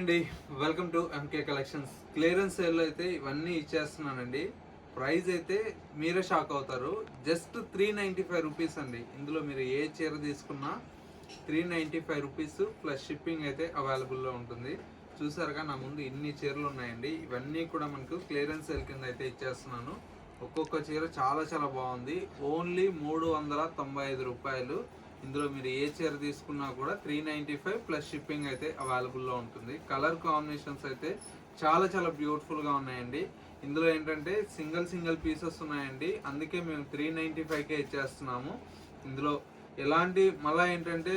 అండి, welcome to MK collections. Clearance సేల్లో అయితే ఇవన్నీ ఇచ్చేస్తున్నానండి. ప్రైస్ అయితే మీరే షాక్ అవుతారు. జస్ట్ 395 రూపీస్ అండి. ఇందులో మీరు ఏ చీర తీసుకున్నా 395 రూపీస్ ప్లస్ షిప్పింగ్ అయితే అవైలబుల్లో ఉంటుంది. చూసారుగా నా ముందు ఇన్ని చీరలు ఉన్నాయండి. ఇవన్నీ కూడా మనకు క్లియరెన్స్ సేల్ కింద అయితే ఇచ్చేస్తున్నాను. ఒక్కొక్క చీర చాలా చాలా బాగుంది. ఓన్లీ 395 రూపాయలు. ఇందులో మీరు ఏ చీర తీసుకున్నా కూడా 395 ప్లస్ షిప్పింగ్ అయితే అవైలబుల్లో ఉంటుంది. కలర్ కాంబినేషన్స్ అయితే చాలా చాలా బ్యూటిఫుల్గా ఉన్నాయండి. ఇందులో ఏంటంటే సింగిల్ పీసెస్ ఉన్నాయండి. అందుకే మేము 395కే ఇచ్చేస్తున్నాము. ఇందులో ఎలాంటి మళ్ళీ ఏంటంటే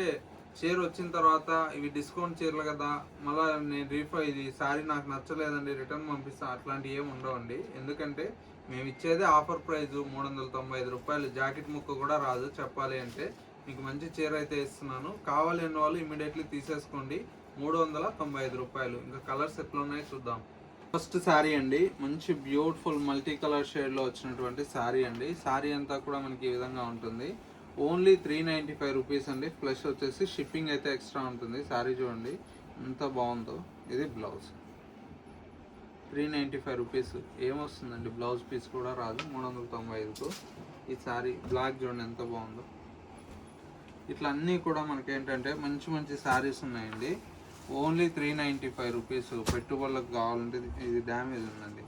చీర వచ్చిన తర్వాత ఇవి డిస్కౌంట్ చీరలు కదా, మళ్ళీ నేను ఇది శారీ నాకు నచ్చలేదండి రిటర్న్ పంపిస్తా, అట్లాంటివి ఏమి ఉండవండి. ఎందుకంటే మేము ఇచ్చేదే ఆఫర్ ప్రైస్ 395 రూపాయలు. జాకెట్ ముక్క కూడా రాదు చెప్పాలి అంటే. మీకు మంచి చీర అయితే ఇస్తున్నాను. కావాలి అన్న వాళ్ళు ఇమీడియట్లీ తీసేసుకోండి. 395 రూపాయలు. ఇంకా కలర్స్ ఎట్లా ఉన్నాయో చూద్దాం. ఫస్ట్ శారీ అండి, మంచి బ్యూటిఫుల్ మల్టీ కలర్ షేడ్లో వచ్చినటువంటి శారీ అండి. శారీ అంతా కూడా మనకి ఈ విధంగా ఉంటుంది. ఓన్లీ 395 రూపీస్ అండి. ప్లస్ వచ్చేసి షిప్పింగ్ అయితే ఎక్స్ట్రా ఉంటుంది. శారీ చూడండి ఎంత బాగుందో. ఇది బ్లౌజ్ 395 రూపీస్. ఏమొస్తుందండి, బ్లౌజ్ పీస్ కూడా రాదు. 395కు ఈ శారీ. బ్లాక్ చూడండి ఎంత బాగుందో. ఇట్లా అన్నీ కూడా మనకేంటంటే మంచి మంచి శారీస్ ఉన్నాయండి. Only 395 rupees. పెట్టుబడులకు కావాలంటే ఇది డ్యామేజ్ ఉందండి.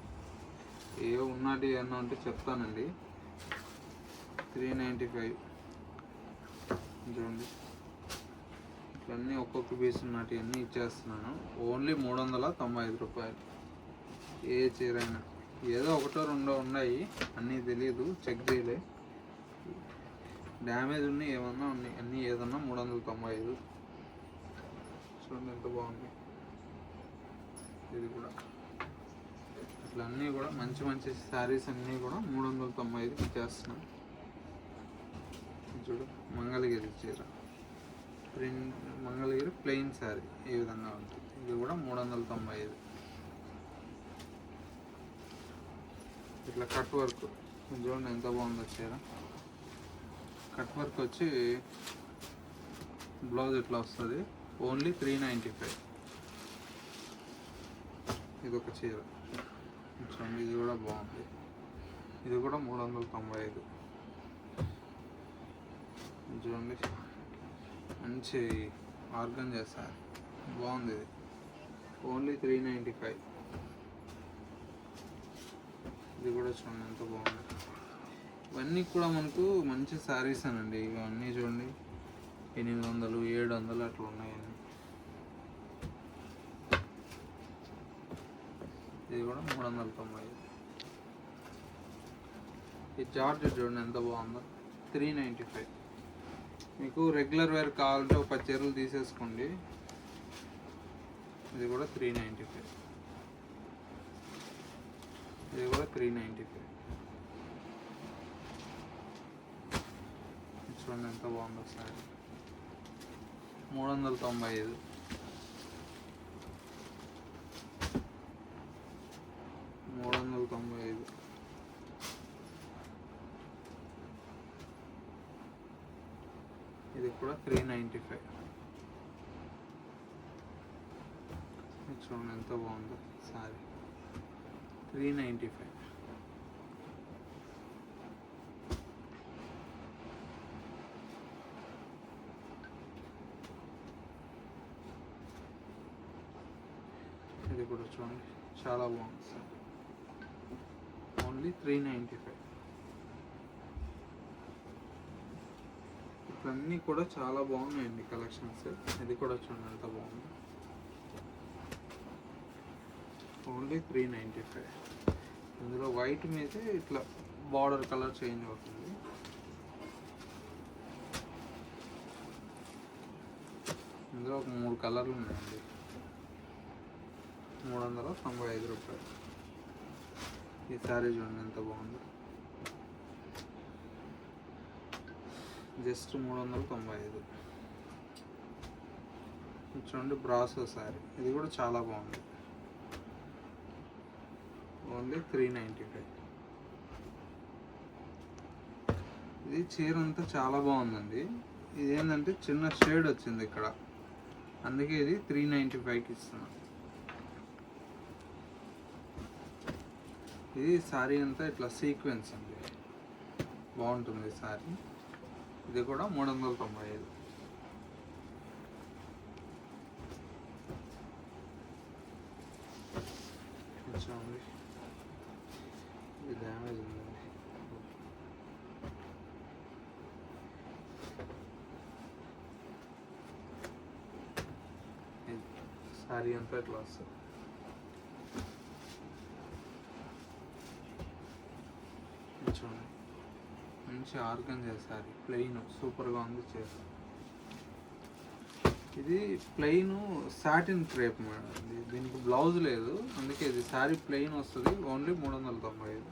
ఏ ఉన్నటి అన్న ఉంటే చెప్తానండి. 395 చూడండి. ఇట్లన్నీ ఒక్కొక్క పీస్ ఉన్నటి అన్నీ ఇచ్చేస్తున్నాను. ఓన్లీ 395 రూపాయలు. ఏ చీర అయినా ఏదో ఒకటో రెండో ఉన్నాయి, అన్నీ తెలియదు, చెక్ చేయలే. డ్యామేజ్ ఉన్నాయి ఏమన్నా ఉన్నాయి, అన్నీ ఏదన్నా 395. చూడండి ఎంత బాగుంది. ఇది కూడా ఇట్లా అన్నీ కూడా మంచి మంచి శారీస్ అన్నీ కూడా 395కి ఇచ్చేస్తున్నాం. చూడు, మంగళగిరి చీర ప్రింట్, మంగళగిరి ప్లెయిన్ శారీ ఈ విధంగా ఉంటుంది. ఇది కూడా 395. ఇట్లా కట్ వర్క్ చూడండి ఎంత బాగుందో చీర. కట్ వర్క్ వచ్చి బ్లౌజ్ ఇట్లా వస్తుంది. ఓన్లీ 395. ఇది ఒక చీర చూడండి, ఇది కూడా బాగుంది. ఇది కూడా 395. చూడండి మంచి ఆర్గన్ చేస్తారు, బాగుంది. ఇది ఓన్లీ 395. ఇది కూడా చూడండి ఎంత బాగుంది. ఇవన్నీ కూడా మనకు మంచి శారీస్ అనండి. ఇవన్నీ చూడండి 800, 700 అట్లా ఉన్నాయండి. ఇది కూడా 395. ఈ జార్జెట్ చూడండి ఎంత బాగుందో. 395. మీకు రెగ్యులర్ వేర్ కావాలంటే ఒక 10 చీరలు తీసేసుకోండి. ఇది కూడా 395. ఇది కూడా 395. చూడండి ఎంత బాగుందో సారీ. 395. ఇది కూడా 395. చూడండి ఎంత బాగుందో సారీ. 395. ఇది కూడా చూడండి చాలా బాగుంది సార్. ఓన్లీ 395. ఇవన్నీ కూడా చాలా బాగున్నాయండి కలెక్షన్స్. ఇది కూడా చూడండి ఎంత బాగుంది. ఓన్లీ 395. ఇందులో వైట్ మీద ఇట్లా బార్డర్ కలర్ చేంజ్ అవుతుంది. ఇందులో ఒక 3 కలర్లు ఉన్నాయండి. 395 రూపాయలు. ఈ శారీ చూడండి ఎంత బాగుందో. జస్ట్ 395. చూడండి బ్రాసో శారీ. ఇది కూడా చాలా బాగుంది. ఓన్లీ 395. ఇది చీర అంతా చాలా బాగుందండి. ఇది ఏంటంటే చిన్న షేడ్ వచ్చింది ఇక్కడ, అందుకే ఇది 395కి ఇస్తున్నాను. ఇది శారీ అంతా ఇట్లా సీక్వెన్స్ అండి, బాగుంటుంది శారీ. ఇది కూడా 395. చూడండి, ఇది డ్యామేజ్ ఉందండి. శారీ అంతా ఇట్లా వస్తుంది. చూడండి, మంచి ఆర్గంజా శారీ, ప్లెయిన్ సూపర్గా ఉంది చేసి. ఇది ప్లెయిన్ సాటిన్ క్రేప్ మేడం, దీనికి బ్లౌజ్ లేదు, అందుకే ఇది శారీ ప్లెయిన్ వస్తుంది. ఓన్లీ 395.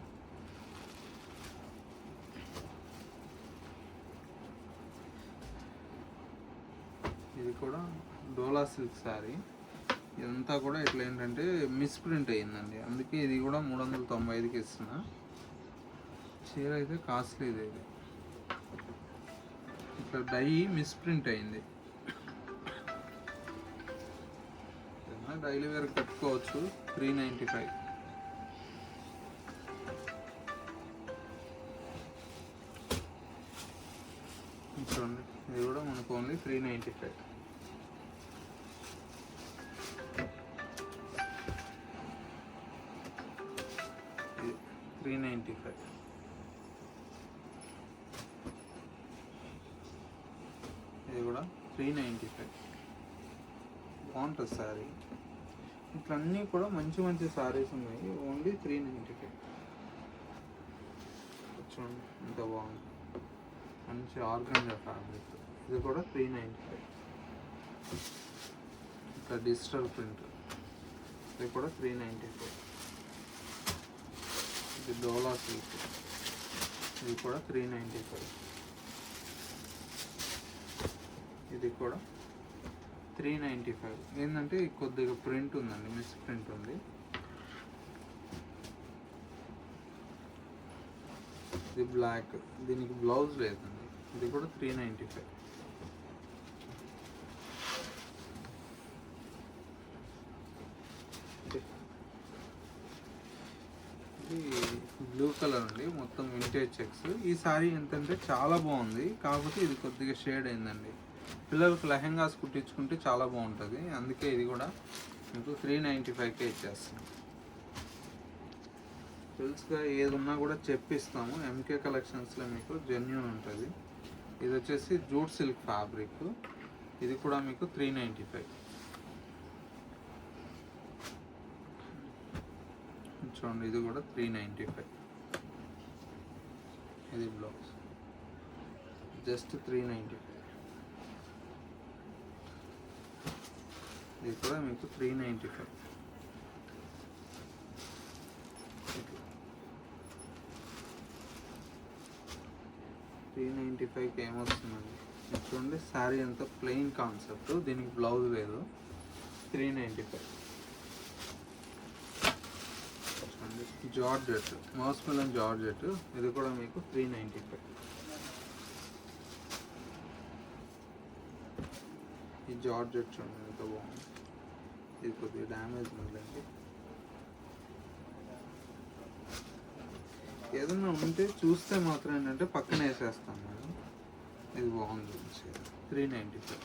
ఇది కూడా డోలా సిల్క్ శారీ. ఇదంతా కూడా ఇట్లా ఏంటంటే మిస్ప్రింట్ అయ్యిందండి, అందుకే ఇది కూడా 395కి ఇస్తున్నా. చీర అయితే కాస్ట్లీ ఇది. ఇట్లా డై మిస్ప్రింట్ అయింది. డైలీ వేర్ కట్టుకోవచ్చు. 395. చూడండి, ఇది కూడా మనకు ఓన్లీ 395. ఇది 395. ఇది కూడా 395. బాగుంటుంది శారీ. ఇట్లా అన్నీ కూడా మంచి మంచి శారీస్ ఉన్నాయి. ఓన్లీ 395. చూడండి ఎంత బాగుంది, మంచి ఆర్గంజా ఫ్యాబ్రిక్. ఇది కూడా 395. ఇట్లా డిజిటల్ ప్రింట్, ఇది కూడా 395. ఇది డోలా సిల్క్, ఇది కూడా 395. ఇది కూడా 395. ఏంటంటే కొద్దిగా ప్రింట్ ఉందండి, మిస్ ప్రింట్ ఉంది. ఇది బ్లాక్, దీనికి బ్లౌజ్ లేదండి. ఇది కూడా 395. ఇది బ్లూ కలర్ అండి, మొత్తం వింటేజ్ చెక్స్. ఈ శారీ ఎంతంటే చాలా బాగుంది, కాకపోతే ఇది కొద్దిగా షేడ్ అయిందండి. పిల్లలకు లెహెంగాస్ కుట్టించుకుంటే చాలా బాగుంటుంది, అందుకే ఇది కూడా మీకు 395కే ఇచ్చేస్తాం. తెలుసుగా, ఏది ఉన్నా కూడా చెప్పిస్తాము. ఎంకే కలెక్షన్స్లో మీకు జెన్యూన్ ఉంటుంది. ఇది వచ్చేసి జూట్ సిల్క్ ఫ్యాబ్రిక్. ఇది కూడా మీకు 395. చూడండి, ఇది కూడా 395. ఇది బ్లౌజ్ జస్ట్ 395. ఇది కూడా మీకు 395. 395కి ఏమొస్తుందండి? చూడండి, శారీ అంతా ప్లెయిన్ కాన్సెప్ట్, దీనికి బ్లౌజ్ లేదు. 395. చూడండి, జార్జెట్, మోస్మెలన్ జార్జెట్. ఇది కూడా మీకు 395. ఈ జార్జెట్ చూడండి ఎంత బాగుంది. ఇది కొద్దిగా డ్యామేజ్ ఉందండి. ఏదన్నా ఉంటే చూస్తే మాత్రం ఏంటంటే పక్కన వేసేస్తాం మేడం. ఇది బాగుంది, 395.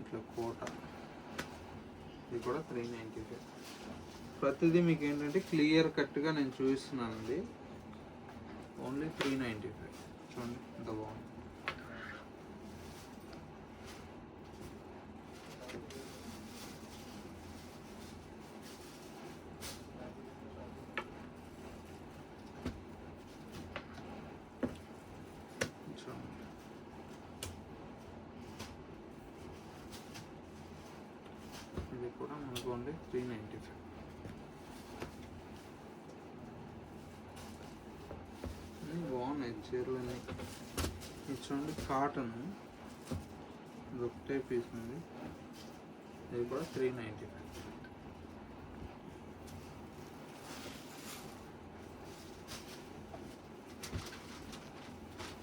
ఇట్లా కోట, ఇది కూడా 395. ప్రతిదీ మీకు ఏంటంటే క్లియర్ కట్గా నేను చూపిస్తున్నానండి. ఓన్లీ 395. చూడండి ఎంత బాగుంది. ఇది కూడా మనకు ఓన్లీ 395. బాగున్నాయి చీరలన్నీ. ఇది చూడండి, కాటన్, ఇది ఒకటే పీస్ ఉంది. ఇది కూడా 395.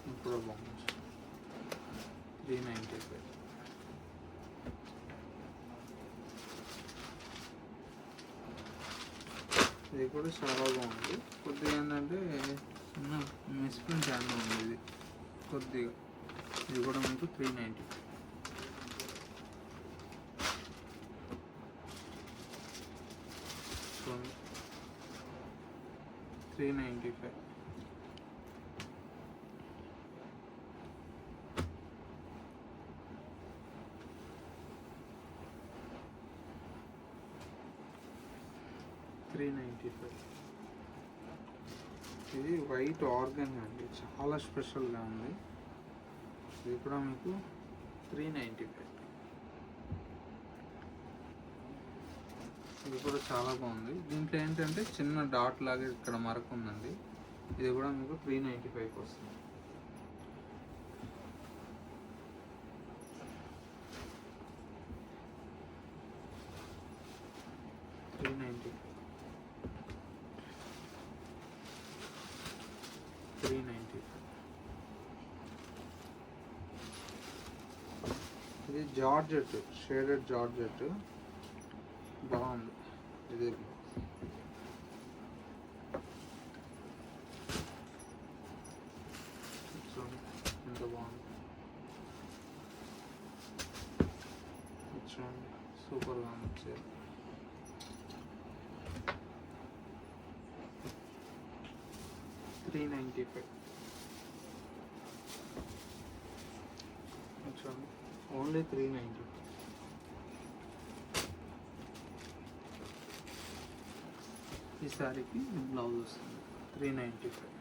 ఇది కూడా బాగుంది, 395. ఇది కూడా చాలా బాగుంది. కొద్దిగా ఏంటంటే చిన్న మిస్ప్రింట్ చాలా ఉంది ఇది కొద్దిగా. ఇది కూడా మీకు 390. చూడండి 395. ఇది వైట్ ఆర్గన్ అండి, చాలా స్పెషల్గా ఉంది. ఇది కూడా మీకు 395. ఇది కూడా చాలా బాగుంది. దీంట్లో ఏంటంటే చిన్న డాట్ లాగా ఇక్కడ మరక ఉందండి. ఇది కూడా మీకు 395 వస్తుంది. ఇది జార్జెట్, షేడెడ్ జార్జెట్ బాగుంది. ఇది ఎంత బాగుంది చూడండి, సూపర్గా ఉంది. 395. చూడండి ఓన్లీ 390. ఈ సారీకి బ్లౌజ్ వస్తుంది 395.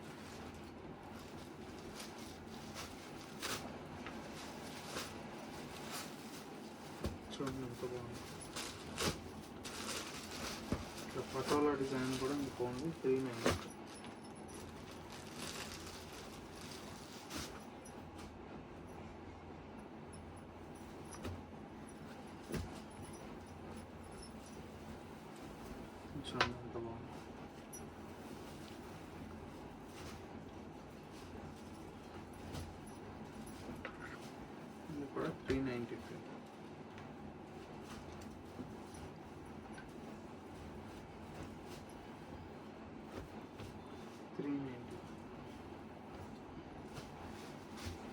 చూడండి ఎంత బాగుంది. ఇట్లా పటోలా డిజైన్ కూడా మీకు ఓన్లీ 390. చూడండి ఎంత బాగుంది. ఇది కూడా 395.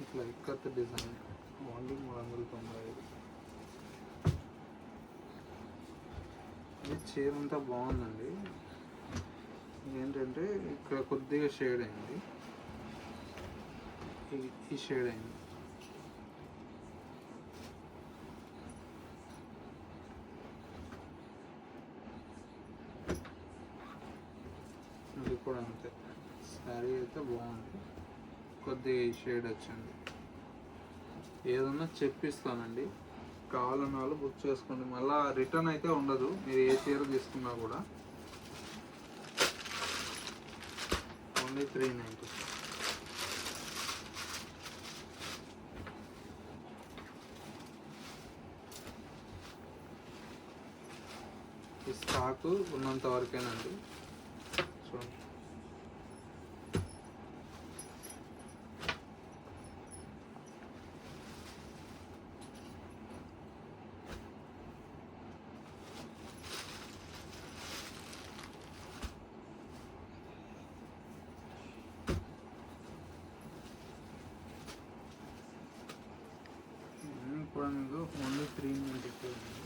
ఇట్లా ఇక్కత్ డిజైన్ ఓన్లీ 395. ఇది చీర అంతా బాగుందండి. ఏంటంటే ఇక్కడ కొద్దిగా షేడ్ అయింది, ఈ షేడ్ అయింది. ఇది కూడా అంతే. శారీ అయితే బాగుంది, కొద్దిగా ఈ షేడ్ వచ్చింది. ఏదన్నా చెప్పిస్తానండి, కావాలన్న వాళ్ళు బుక్ చేసుకోండి. మళ్ళీ రిటర్న్ అయితే ఉండదు, మీరు ఏ చీర తీసుకున్నా కూడా. ఓన్లీ 390. ఈ స్టాకు ఉన్నంత వరకేనండి. చూడండి కూడా మీకు ఓన్లీ 395 ఉంది.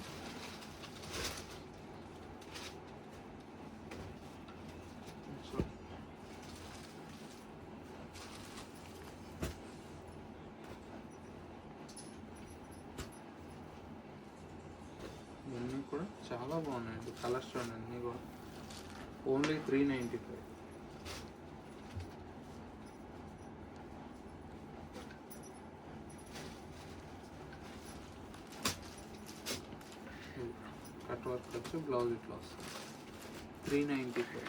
ఇవన్నీ కూడా చాలా బాగున్నాయండి. కలర్స్ చూడండి అన్నీ కూడా ఓన్లీ 395. కట్ వర్క్ వచ్చి బ్లౌజ్ ఇట్లా వస్తుంది 395.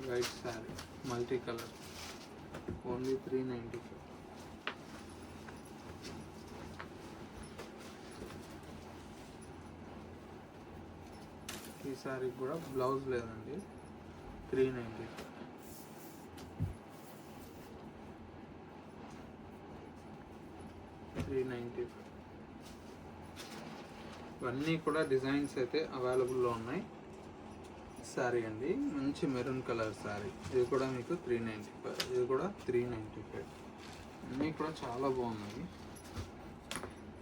White sari multi colour only 395. ఈ శారీకి కూడా బ్లౌజ్ లేదండి, 395. ఇవన్నీ కూడా డిజైన్స్ అయితే అవైలబుల్లో ఉన్నాయి. శారీ అండి మంచి మెరూన్ కలర్ శారీ, ఇది కూడా మీకు 395, ఇది కూడా 395. అన్నీ కూడా చాలా బాగున్నాయి.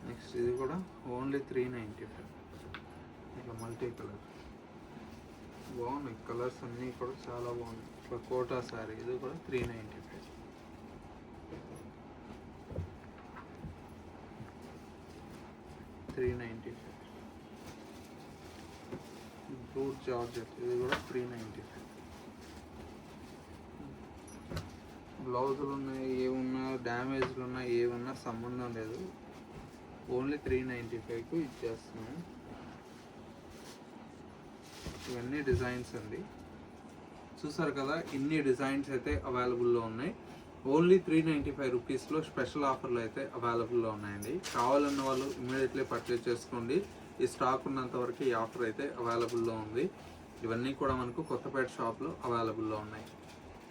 నెక్స్ట్ ఇది కూడా ఓన్లీ 395. ఇట్లా మల్టీ కలర్ బాగున్నాయి, కలర్స్ అన్నీ కూడా చాలా బాగున్నాయి. ఇట్లా కోటా శారీ, ఇది కూడా 395. బ్లూ జార్జెట్, ఇది కూడా 395. బ్లౌజులు ఉన్నాయి, ఏమున్నా డ్యామేజ్లు ఉన్నాయి, ఏమన్నా సంబంధం లేదు, ఓన్లీ 395కు ఇచ్చేస్తున్నాము. ఇవన్నీ డిజైన్స్ అండి, చూసారు కదా, ఇన్ని డిజైన్స్ అయితే అవైలబుల్లో ఉన్నాయి. ఓన్లీ 395 రూపీస్లో స్పెషల్ ఆఫర్లు అయితే అవైలబుల్లో ఉన్నాయండి. కావాలన్న వాళ్ళు ఇమీడియట్లీ పర్చేజ్ చేసుకోండి. ఈ స్టాక్ ఉన్నంత వరకు ఈ ఆఫర్ అయితే అవైలబుల్లో ఉంది. ఇవన్నీ కూడా మనకు కొత్తపేట షాప్లో అవైలబుల్లో ఉన్నాయి.